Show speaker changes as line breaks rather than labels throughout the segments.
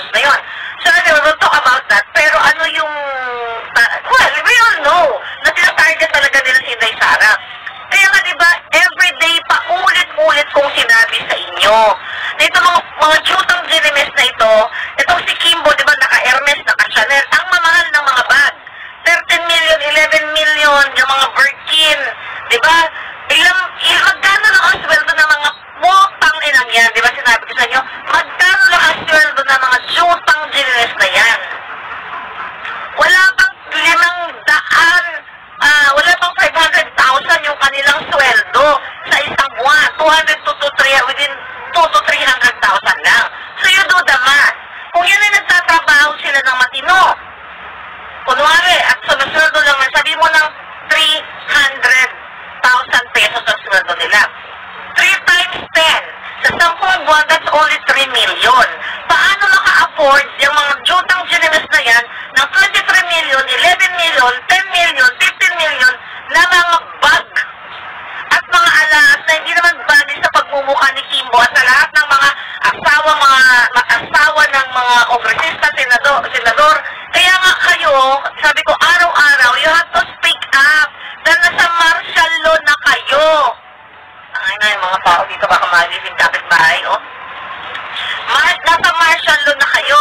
Juniors na yun. So, anyway, we'll talk about that. Pero ano yung, well, we all know na tinatarget talaga nila si Inday Sara. Kaya nga, diba, everyday pa ulit-ulit kong sinabi sa inyo. Ito mga jutang ginimes na ito, itong si Kimbo, diba, naka-Hermes, naka-Chanel, ang mamahal ng mga bag. 13 million, 11 million, yung mga Birkin, diba? Magkano lang ang sweldo ng mga motang inang yan, diba, sinabi ko sa inyo, magkano lang ang sweldo ng mga jutang ginimes na yan. Wala pang 500, wala pang 500,000 yung kanilang sweldo sa isang buwan. 200 to 300, within 2 to 300,000 lang. So you do the math. Kung yan ay nagtatrabaho sila ng matino, kunwari, at sumusweldo lang, sabi mo ng 300,000 pesos ang sweldo nila. 3 times 10. Sa 10 buwan, that's only 3 million. Paano naka-afford yung mga jutang ginimes na yan ng 23 million, 11 million, 10 million, 15 million na mga bag at mga alas na hindi naman bagay sa pagmumukha ni Kimbo at sa lahat ng mga asawa ng mga kongresista, senador. Kaya nga kayo, sabi ko araw-araw, you have to speak up dahil nasa martial law na kayo. Ay na yung mga tao dito baka magiging kapitbahay, oh. Nasa martial law na kayo.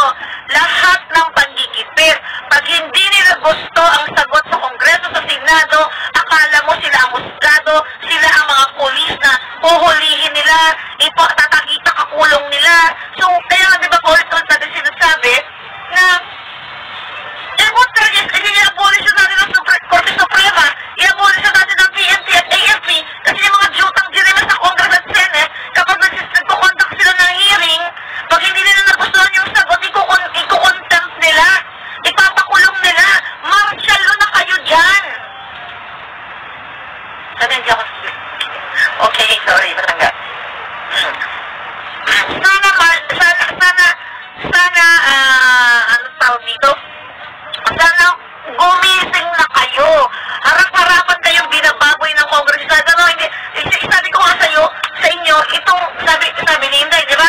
Lahat ng panggigipit. Pag hindi nila gusto ang sagot sa Kongreso, sa Senado, akala mo sila ang husgado, sila ang mga pulis na huhulihin nila, tatakita kakulong nila. So, kaya di ba ulit-ulit natin sinasabi na hindi i-abolish natin ng Korte Suprema, i-abolish natin ng PNP at AFP kasi yung mga jutang ginimes sa Congress at Senate, kapag nagko-conduct sila ng hearing, pag hindi nila nagustuhan yung sagot, iko-contempt nila, ipapakulong nila, martial law na kayo dyan. Sana hindi ako okay, sorry, matangga. Ano tawag dito? Sana gumising na kayo. Harap-harapan kayong binababoy ng kongresista. Ano, hindi, sabi ko nga sa inyo, itong, sabi ni Inday, di ba?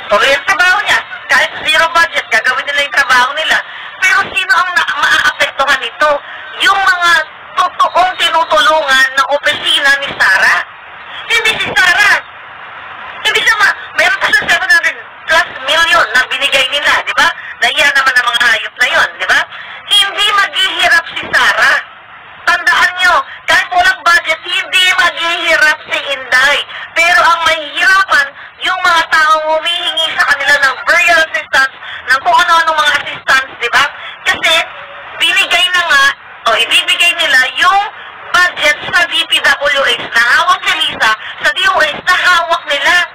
Tuloy ang trabaho niya. Kahit zero budget, gagawin nila yung trabaho nila. Pero sino ang maaapektuhan nito? Yung mga totoong tinutulungan ng opisina ni Sara. Hindi si Sara. Hindi siya mayroon pa siya 700 plus million na binigay nila, di ba? Nahiya naman ang mga hayop na yon, di ba? Hindi maghihirap si Sara. Tandaan nyo, kahit walang budget, hindi maghihirap si Inday. Pero ang mahihirapan, yung mga taong humihingi sa kanila ng burial assistance, ng kung ano-ano mga assistance, di ba? Kasi, binigay na nga, o ibibigay nila yung budget sa DPWH na hawak ni Lisa, sa DOH na hawak nila.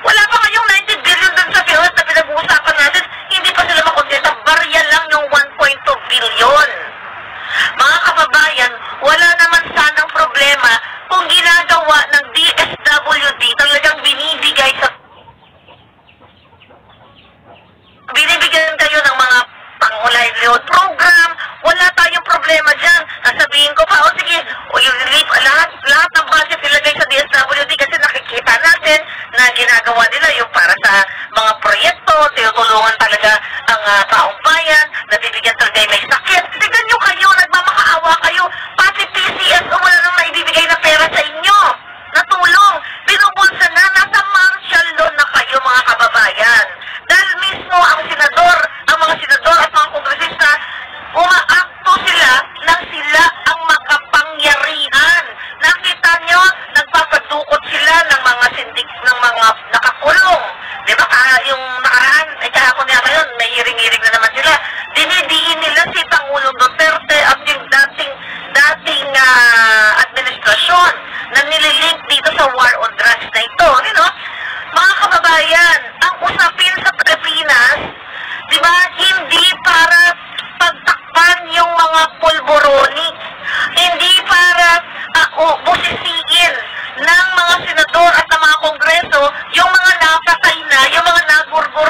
Wala pa ngayong 90 billion dun sa PhilHealth na pinag-uusapan natin, hindi pa sila makontenta, barya lang yung 1.2 billion. Mga kababayan, wala naman sanang problema kung ginagawa ng DSWD talagang binibigyan kayo ng mga pang-livelihood program, wala tayong problema dyan. Nasabihin ko pa, sige, lahat ng budget ilagay sa DSWD kasi nakikita natin na ginagawa nila yung para sa mga proyekto, tinutulungan talaga ang taong bayan, nabibigyan talaga yung may sakit. Tignan nyo kayo, nagmamakaawa kayo, pati PCSO wala nang naibibigay na pera sa inyo. Natulong, binubulsa na, nasa martial law na kayo mga kababayan. Dahil mismo ang mga senador at mga kongresista, umaakto sila nang sila ang makapangyarihan. Nakita nyo, nagpapadukot sila ng mga ng mga nakakulong. Di ba yung nakaraan, kahapon yata yun, may hiring-hiring na naman sila. Dinidiin nila si Pangulong Duterte at yung dating administrasyon na nililink dito sa war on drugs na ito. You know? Mga kababayan, ang usapin sa Pilipinas, di ba, hindi para pagtakpan yung mga pulboroni, hindi para busisiin ng mga senador at ng mga kongreso yung mga napatay na, yung mga nagurgo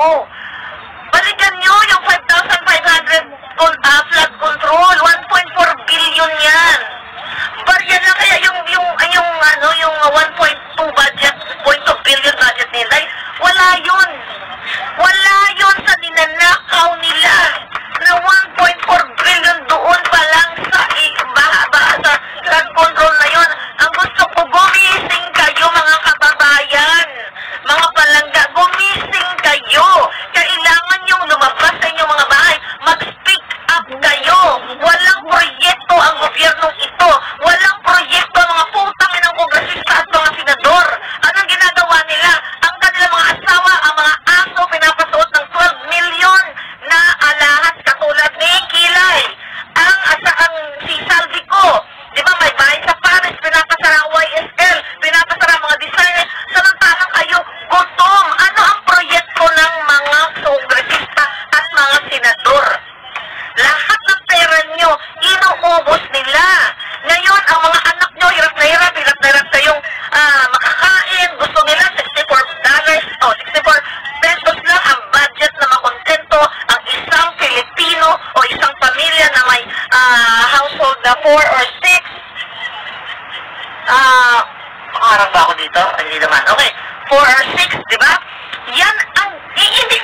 mo. Balikan nyo yung 5,500 flood control. 1.4 billion yan. Barya lang kaya yung 1.2 budget, 0.2 billion budget nila. Wala yun. Wala yun sa ninanakaw nila na 1.4 billion doon pa lang sa flood control na yun. Ang gusto ko, gumising kayo mga kababayan, mga palangga, gumising kayo. Kailangan yung lumabas sa inyong mga bahay, mag-speak up kayo. Walang proyekto ang gobyernong ito. Walang proyekto ang mga putang ng kongresista at mga senador. Anong ginagawa nila? Ang kanilang mga asawa, ang mga aso, pinapasuot ng 12 million na alahas katulad ni Kilay. Ang si Saldico, di ba may bahay sa Paris, pinapasara YSL, pinapasara mga designers, samantalang kayo gutom. Ano ang proyekto ng mga kongresista at mga senador? Lahat ng pera nyo, inuubos nila. Ngayon, ang mga anak nyo, hirap na hirap kayong makakain. Gusto nila $64 o 64 pesos lang ang budget na makontento ang isang Pilipino o isang pamilya na may household na 4 or 6. Makaharap ba ako dito? Hindi naman. Okay. 4 or 6, di ba? Yan ang, hindi,